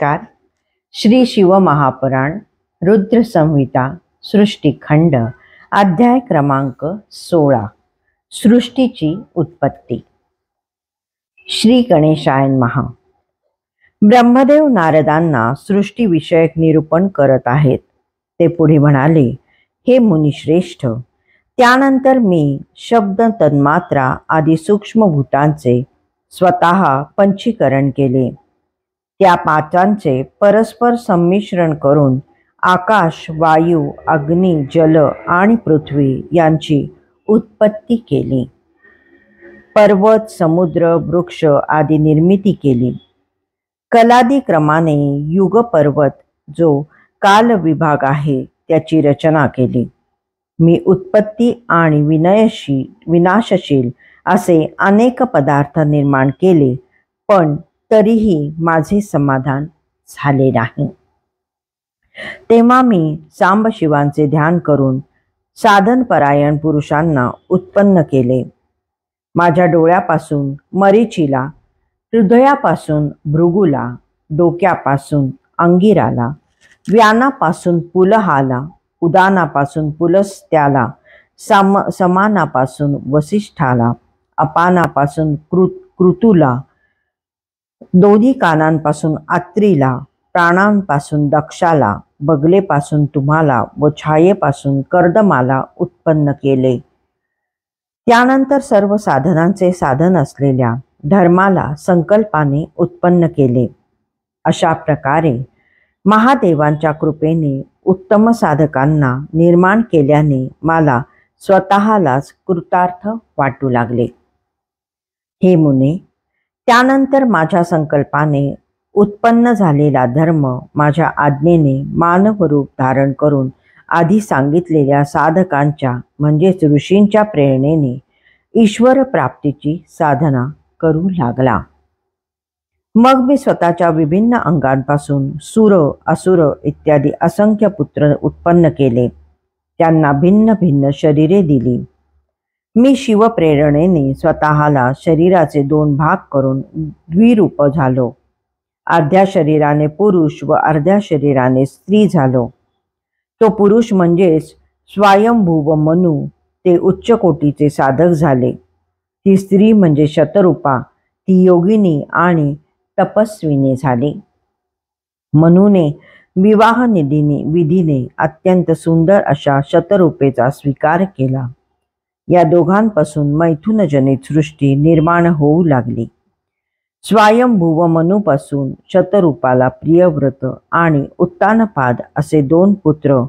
नमस्कार. श्री शिव महापुराण रुद्र संहिता सृष्टिखंड अध्याय क्रमांक 16 सृष्टीची उत्पत्ती. श्री गणेशाय नमः. ब्रह्मदेव नारदांना सृष्टीविषयक निरूपण करत आहेत. ते पुढे म्हणाले, हे मुनिश्रेष्ठ, त्यानंतर मी शब्द, तन्मात्रा आदी सूक्ष्म भूतांचे स्वतः पंचीकरण केले. त्या पाचांचे परस्पर संमिश्रण करून आकाश, वायू, अग्नी, जल आणि पृथ्वी यांची उत्पत्ती केली. पर्वत, समुद्र, वृक्ष आदी निर्मिती केली. कलादी क्रमाने युग पर्वत जो काल विभाग आहे त्याची रचना केली. मी उत्पत्ती आणि विनाशशील असे अनेक पदार्थ निर्माण केले, पण तरीही माझे समाधान झाले नाही. तेव्हा मी सांबशिवांचे ध्यान करून साधनपरायण पुरुषांना उत्पन्न केले. माझ्या डोळ्यापासून मरीचीला, हृदयापासून भृगूला, डोक्यापासून अंगिराला, व्यानापासून पुलहाला, उदानापासून पुलस्त्याला, समानापासून वसिष्ठाला, अपानापासून कृतूला, दोन्ही कानांपासून आत्रीला, प्राणांपासून दक्षाला, बगलेपासून तुम्हाला व छायेपासून कर्दमाला उत्पन्न केले. त्यानंतर सर्व साधनांचे साधन असलेल्या धर्माला संकल्पाने उत्पन्न केले. अशा प्रकारे महादेवांच्या कृपेने उत्तम साधकांना निर्माण केल्याने मला स्वतःलाच कृतार्थ वाटू लागले. हे मुने, त्यानंतर माझ्या संकल्पाने उत्पन्न झालेला धर्म माझ्या आज्ञेने मानव रूप धारण करून आधी सांगितलेल्या साधकांच्या म्हणजेच ऋषींच्या प्रेरणेने ईश्वर प्राप्तीची साधना करू लागला. मग मी स्वतःच्या विभिन्न अंगांपासून सुर, असुर इत्यादी असंख्य पुत्र उत्पन्न केले. त्यांना भिन्न भिन्न शरीरे दिली. मी शिवप्रेरणेने स्वतःला शरीराचे 2 भाग करून द्विरूप झालो. अर्ध्या शरीराने पुरुष व अर्ध्या शरीराने स्त्री झालो. तो पुरुष म्हणजेच स्वयंभू मनु, ते उच्च कोटीचे साधक झाले. ती स्त्री म्हणजे शतरूपा, ती योगिनी आणि तपस्विनी झाली. मनुने विवाह विधीने अत्यंत सुंदर अशा शतरूपेचा स्वीकार केला. या दोघांपासून मैथुनजनित सृष्टी निर्माण होऊ लागली. स्वयंभू मनुपासून शतरूपाला प्रियव्रत आणि उत्तानपाद असे 2 पुत्र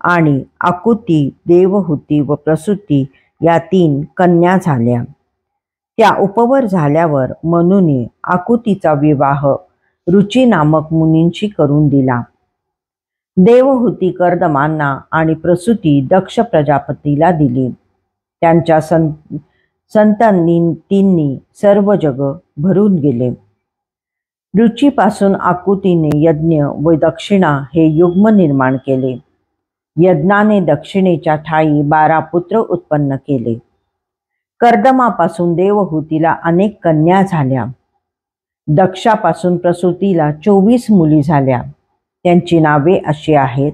आणि आकुती, देवहूती व प्रसूती या 3 कन्या झाल्या. त्या उपवर झाल्यावर मनुने आकुतीचा विवाह रुची नामक मुनींशी करून दिला. देवहूती कर्दमांना आणि प्रसूती दक्ष प्रजापतीला दिली. त्यांच्या संततींनी सर्व जग भरून गेले. रुचीपासून आकुतीने यज्ञ व दक्षिणा हे युग्म निर्माण केले. यज्ञाने दक्षिणेच्या ठायी 12 पुत्र उत्पन्न केले. कर्दमापासून देवहूतीला अनेक कन्या झाल्या. दक्षापासून प्रसूतीला 24 मुली झाल्या. त्यांची नावे अशी आहेत: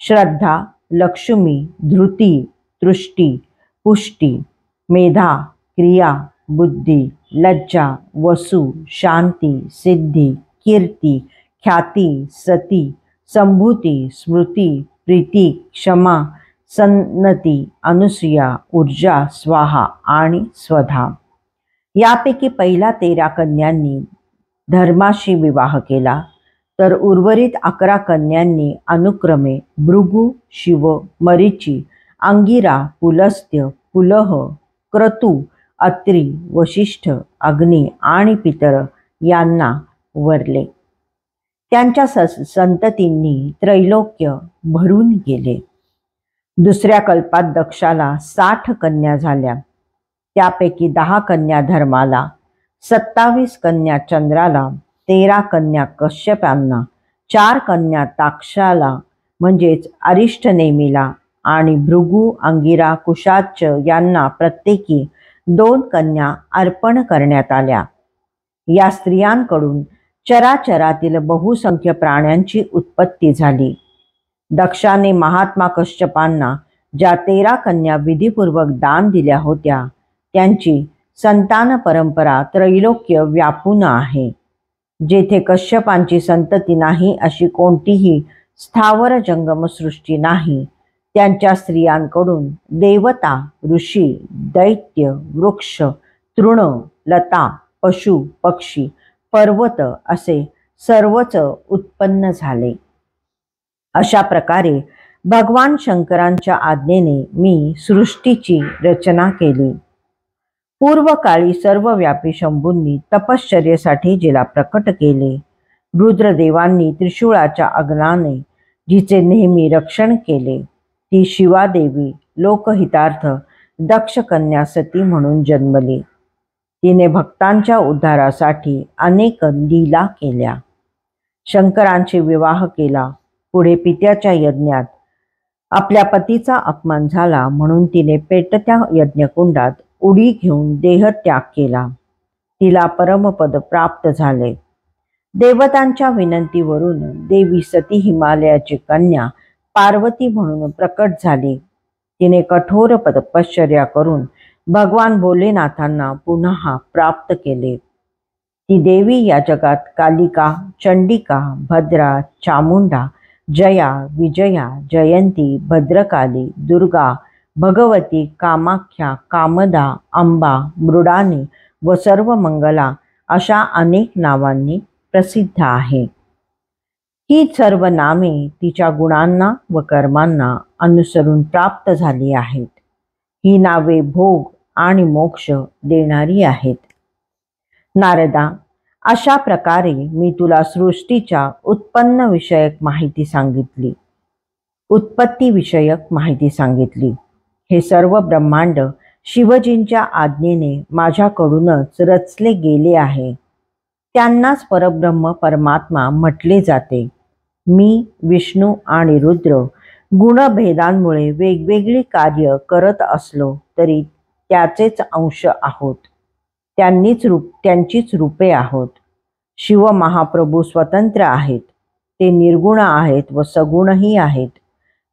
श्रद्धा, लक्ष्मी, धृती, तृष्टी, पुष्टी, मेधा, क्रिया, बुद्धी, लज्जा, वसु, शांती, सिद्धी, कीर्ती, ख्याती, सती, संभूती, स्मृती, प्रीती, क्षमा, सन्नती, अनुसूया, ऊर्जा, स्वाहा आणि स्वधा. यापैकी पहिल्या 13 कन्यांनी धर्माशी विवाह केला, तर उर्वरित 11 कन्यांनी अनुक्रमे भृगु, शिव, मरीची, अंगिरा, पुलस्त्य, पुलह, क्रतू, अत्री, वशिष्ठ, अग्नी आणि पितर यांना वरले. त्यांच्या संततींनी त्रैलोक्य भरून गेले. दुसऱ्या कल्पात दक्षाला 60 कन्या झाल्या. त्यापैकी 10 कन्या धर्माला, 27 कन्या चंद्राला, 13 कन्या कश्यपांना, 4 कन्या ताक्षाला म्हणजेच अरिष्टनेमीला आणि भृगु, अंगिरा, कुशाच यांना प्रत्येकी 2 कन्या अर्पण करण्यात आल्या. या स्त्रियांकडून चराचरातील बहुसंख्य प्राण्यांची उत्पत्ती झाली. दक्षाने महात्मा कश्यपांना ज्या 13 कन्या विधीपूर्वक दान दिल्या होत्या त्यांची संतान परंपरा त्रैलोक्य व्यापून आहे. जेथे कश्यपांची संतती नाही अशी कोणतीही स्थावर जंगम सृष्टी नाही, त्यांच्या स्त्रियांकडून देवता, ऋषी, दैत्य, वृक्ष, तृण, लता, पशु, पक्षी, पर्वत असे सर्वच उत्पन्न झाले. अशा प्रकारे भगवान शंकरांच्या आज्ञेने मी सृष्टीची रचना केली. पूर्वकाळी सर्वव्यापी शंभूंनी तपश्चर्येसाठी जिला प्रकट केले. रुद्रदेवांनी त्रिशूळाच्या अग्नाने जिचे नेहमी रक्षण केले, ती शिवादेवी लोकहितार्थ दक्ष कन्या सती म्हणून जन्मली. तिने भक्तांच्या उद्धारासाठी अनेक लीला केल्या. शंकरांशी विवाह केला. पुढे पित्याच्या यज्ञात आपल्या पतीचा अपमान झाला म्हणून तिने पेटत्या यज्ञकुंडात उडी घेऊन देहत्याग केला. तिला परमपद प्राप्त झाले. देवतांच्या विनंतीवरून देवी सती हिमालयाची कन्या पार्वती म्हणून प्रकट झाली. तिने कठोर तपश्चर्या करून भगवान भोलेनाथांना पुन्हा प्राप्त केले. ती देवी या जगात कालिका, चंडिका, भद्रा, चामुंडा, जया, विजया, जयंती, भद्रकाली, दुर्गा, भगवती, कामाख्या, कामदा, अंबा, मृडानी व सर्व मंगला अशा अनेक नावांनी प्रसिद्ध आहे. ही सर्व नामे तिच्या गुणांना व कर्मांना अनुसरून प्राप्त झाली आहेत. ही नावे भोग आणि मोक्ष देणारी आहेत. नारदा, अशा प्रकारे मी तुला सृष्टीच्या उत्पन्न विषयक माहिती सांगितली, उत्पत्ती विषयक माहिती सांगितली. हे सर्व ब्रह्मांड शिवजींच्या आज्ञेने माझ्याकडूनच रचले गेले आहे. त्यांनाच परब्रह्म परमात्मा म्हटले जाते. मी, विष्णू आणि रुद्र गुणभेदांमुळे वेगवेगळी कार्य करत असलो तरी त्याचेच अंश आहोत. त्यांचीच रूपे आहोत. शिव महाप्रभू स्वतंत्र आहेत. ते निर्गुण आहेत व सगुणही आहेत.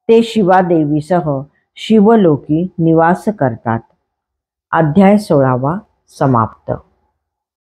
ते शिवादेवीसह शिवलोकी निवास करतात. अध्याय 16 समाप्त.